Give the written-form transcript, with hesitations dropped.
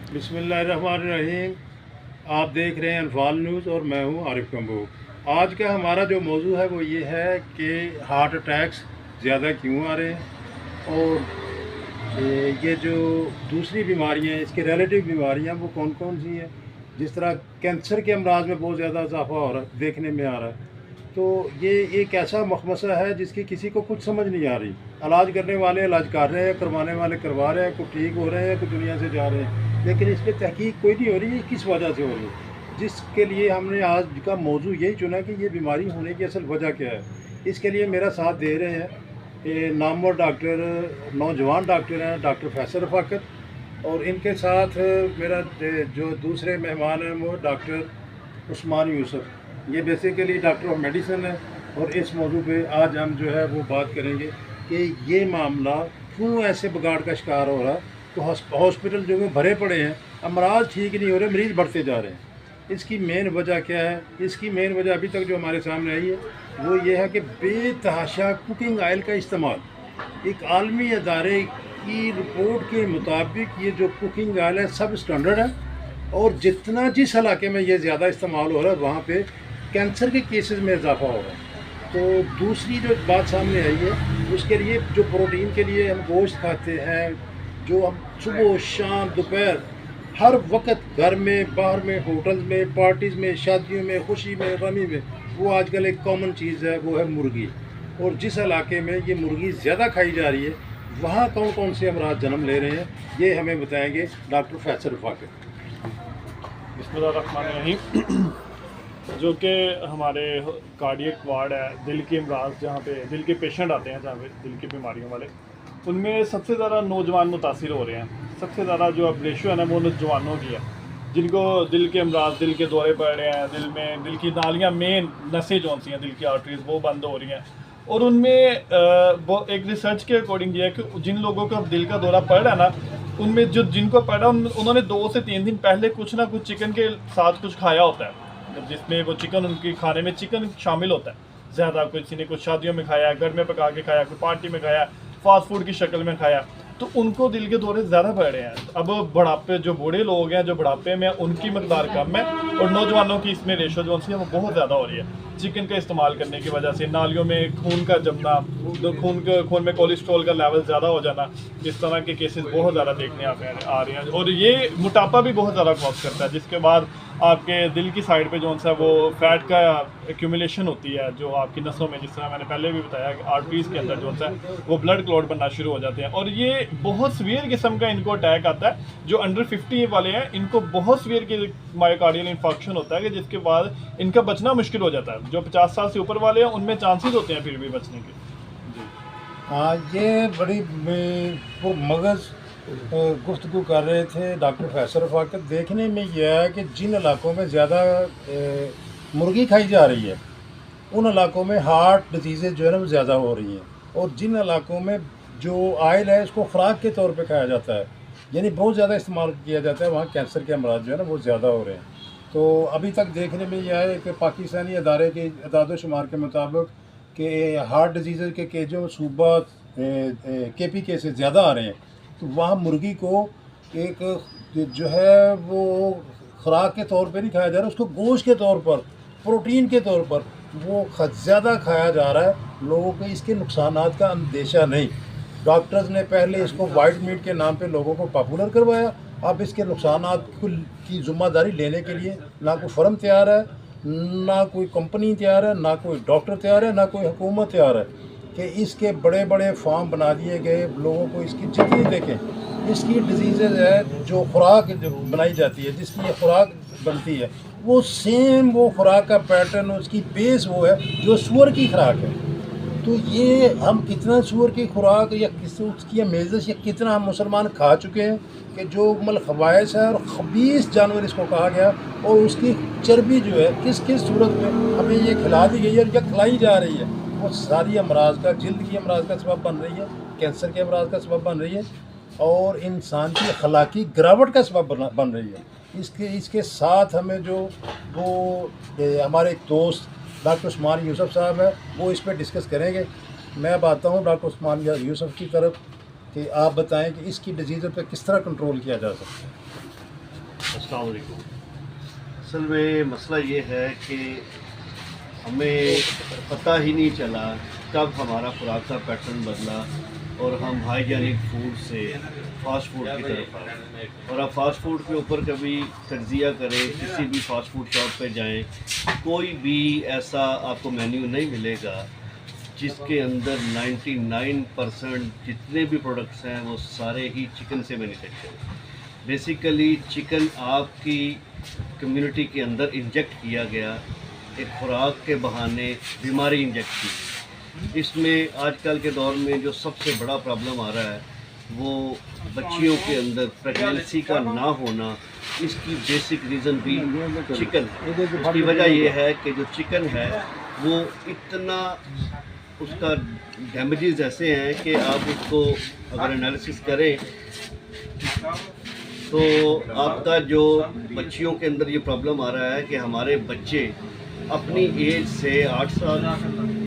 बिस्मिल्लाहिर्रहमानिर्रहीम। आप देख रहे हैं अनफाल न्यूज़ और मैं हूं आरिफ कम्बोग। आज का हमारा जो मौजू है वो ये है कि हार्ट अटैक्स ज़्यादा क्यों आ रहे हैं और ये जो दूसरी बीमारियां हैं इसके रिलेटिव बीमारियां वो कौन कौन सी हैं। जिस तरह कैंसर के अमराज में बहुत ज़्यादा इजाफा हो रहा है, देखने में आ रहा है। तो ये एक ऐसा मखमसा है जिसकी किसी को कुछ समझ नहीं आ रही। इलाज करने वाले इलाज कर रहे हैं, करवाने वाले करवा रहे हैं, कुछ ठीक हो रहे हैं, कुछ दुनिया से जा रहे हैं, लेकिन इस पर तहकीक कोई नहीं हो रही है किस वजह से हो रही है। जिसके लिए हमने आज का मौजू यही चुना कि ये बीमारी होने की असल वजह क्या है। इसके लिए मेरा साथ दे रहे हैं ये नामवर डॉक्टर, नौजवान डॉक्टर हैं, डॉक्टर फैसल रफ़ाकत। और इनके साथ मेरा जो दूसरे मेहमान हैं वो डॉक्टर उस्मान यूसुफ। ये बेसिकली डॉक्टर ऑफ मेडिसिन है। और इस मौजू पे आज हम जो है वो बात करेंगे कि ये मामला क्यों ऐसे बिगाड़ का शिकार हो रहा है। तो हॉस्पिटल जो है भरे पड़े हैं, अमराज ठीक नहीं हो रहे, मरीज़ बढ़ते जा रहे हैं। इसकी मेन वजह क्या है? इसकी मेन वजह अभी तक जो हमारे सामने आई है वो ये है कि बेतहाशा कुकिंग ऑयल का इस्तेमाल। एक आलमी अदारे की रिपोर्ट के मुताबिक ये जो कुकिंग ऑयल है सब स्टैंडर्ड है, और जितना जिस इलाके में ये ज़्यादा इस्तेमाल हो रहा है वहाँ पे कैंसर के केसेस में इजाफा हो रहा है। तो दूसरी जो बात सामने आई है उसके लिए जो प्रोटीन के लिए हम गोश्त खाते हैं, जो हम सुबह शाम दोपहर हर वक्त घर में बाहर में होटल्स में पार्टीज़ में शादियों में खुशी में गमी में, वो आजकल एक कॉमन चीज़ है, वो है मुर्गी। और जिस इलाके में ये मुर्गी ज़्यादा खाई जा रही है वहाँ कौन कौन से अमराज जन्म ले रहे हैं ये हमें बताएंगे डॉक्टर फैसल रफ़ाकत। बिस्मिल्लाहिर्रहमानिर्रहीम। जो कि हमारे कार्डियक वार्ड है, दिल के अमराज जहाँ पे दिल के पेशेंट आते हैं, जहाँ पे दिल की बीमारियों वाले, उनमें सबसे ज़्यादा नौजवान मुतासिर हो रहे हैं। सबसे ज़्यादा जो अब रेशो है ना वो नौजवानों की है, जिनको दिल के अमराज, दिल के दौरे पड़ रहे हैं, दिल में दिल की नालियाँ, मेन नसें जो सी हैं दिल की आर्टरीज, वो बंद हो रही हैं। और उनमें वो एक रिसर्च के अकॉर्डिंग ये है कि जिन लोगों को दिल का दौरा पड़ रहा है ना, उनमें जो जिनको पड़ा उन्होंने 2 से 3 दिन पहले कुछ ना कुछ चिकन के साथ कुछ खाया होता है, जिसमें वो चिकन, उनके खाने में चिकन शामिल होता है ज़्यादा। किसी ने कुछ शादियों में खाया, घर में पका के खाया, कोई पार्टी में खाया, फास्ट फूड की शक्ल में खाया, तो उनको दिल के दौरे ज़्यादा पड़ रहे हैं। अब बुढ़ापे, जो बूढ़े लोग हैं जो बुढ़ापे में, उनकी मकदार कम है, और नौजवानों की इसमें रेशो जो है वो बहुत ज़्यादा हो रही है। चिकन का इस्तेमाल करने की वजह से नालियों में खून का जमना, खून में कोलेस्ट्रॉल का लेवल ज़्यादा हो जाना, इस तरह के केसेस बहुत ज़्यादा देखने आ रहे हैं। और ये मोटापा भी बहुत ज़्यादा कॉज करता है, जिसके बाद आपके दिल की साइड पे जो सा वो फैट का एक्यूमुलेशन होती है, जो आपकी नसों में, जिस तरह मैंने पहले भी बताया कि आर्टरीज के अंदर जो सा वो ब्लड क्लॉट बनना शुरू हो जाते हैं। और ये बहुत सीवियर किस्म का इनको अटैक आता है। जो अंडर 50 वाले हैं इनको बहुत सीवियर की मायोकार्डियल इन्फेक्शन होता है कि जिसके बाद इनका बचना मुश्किल हो जाता है। जो 50 साल से ऊपर वाले हैं उनमें चांसेस होते हैं फिर भी बचने के। हाँ, ये बड़ी वो मगज़ गुफ्तगू कर रहे थे डॉक्टर फैसल रफ़ाकत। देखने में यह है कि जिन इलाकों में ज़्यादा मुर्गी खाई जा रही है उन इलाकों में हार्ट डिजीज़ जो है ना वो ज़्यादा हो रही हैं, और जिन इलाकों में जो ऑयल है इसको ख़ुराक के तौर पे खाया जाता है, यानी बहुत ज़्यादा इस्तेमाल किया जाता है, वहाँ कैंसर के अमराज जो है ना वो ज़्यादा हो रहे हैं। तो अभी तक देखने में यह है कि पाकिस्तानी अदारे के अदाद शुमार के मुताबिक कि हार्ट डिजीज़ के जो सूबा KP केसेस ज़्यादा आ रहे हैं, तो वहाँ मुर्गी को एक जो है वो ख़ुराक के तौर पे नहीं खाया जा रहा, उसको गोश्त के तौर पर, प्रोटीन के तौर पर वो ज़्यादा खाया जा रहा है। लोगों को इसके नुकसानात का अंदेशा नहीं। डॉक्टर्स ने पहले इसको वाइट मीट के नाम पे लोगों को पॉपुलर करवाया, अब इसके नुकसानात की ज़िम्मेदारी लेने के लिए ना कोई फर्म तैयार है, ना कोई कंपनी तैयार है, ना कोई डॉक्टर तैयार है, ना कोई हुकूमत तैयार है कि इसके बड़े बड़े फार्म बना दिए गए। लोगों को इसकी जितनी देखें, इसकी डिजीज़ है जो खुराक जो बनाई जाती है, जिसकी ये खुराक बनती है, वो सेम वो खुराक का पैटर्न, उसकी बेस वो है जो सूअर की खुराक है। तो ये हम कितना सूअर की खुराक या किस उसकी मेज़श या कितना हम मुसलमान खा चुके हैं कि जो मतलब खबाइश है और खबीस जानवर इसको कहा गया, और उसकी चर्बी जो है किस किस सूरत में हमें ये खिला दी गई है और या खिलाई जा रही है, वो सारी अमराज का, जल्द की अमराज का सबब बन रही है, कैंसर के अमराज का सबब बन रही है, और इंसान की अखलाकी गिरावट का सबब बन रही है। इसके साथ हमें जो वो हमारे एक दोस्त डॉक्टर उस्मान यूसुफ साहब है वो इस पर डिस्कस करेंगे। मैं अब आता हूँ डॉक्टर उस्मान यूसुफ की तरफ कि आप बताएं कि इसकी डिजीज़ पर किस तरह कंट्रोल किया जा सकता है। अस्सलाम वालेकुम। असल में मसला ये है कि हमें पता ही नहीं चला कब हमारा खुराक का पैटर्न बदला और हम हाइजीनिक फूड से फास्ट फूड की तरफ आए। और आप फास्ट फूड के ऊपर कभी तज्जिया करें, किसी भी फास्ट फूड शॉप पे जाएं, कोई भी ऐसा आपको मेन्यू नहीं मिलेगा जिसके अंदर 99% जितने भी प्रोडक्ट्स हैं वो सारे ही चिकन से मैन्युफैक्चर। बेसिकली चिकन आपकी कम्युनिटी के अंदर इंजेक्ट किया गया, एक खुराक के बहाने बीमारी इंजेक्ट की। इसमें आजकल के दौर में जो सबसे बड़ा प्रॉब्लम आ रहा है वो बच्चियों के अंदर प्रेगनेंसी का ना होना। इसकी बेसिक रीज़न भी चिकन है। उसकी वजह ये है कि जो चिकन है वो इतना, उसका डैमेजेस ऐसे हैं कि आप उसको अगर एनालिसिस करें तो आपका जो बच्चियों के अंदर ये प्रॉब्लम आ रहा है कि हमारे बच्चे अपनी एज से 8 साल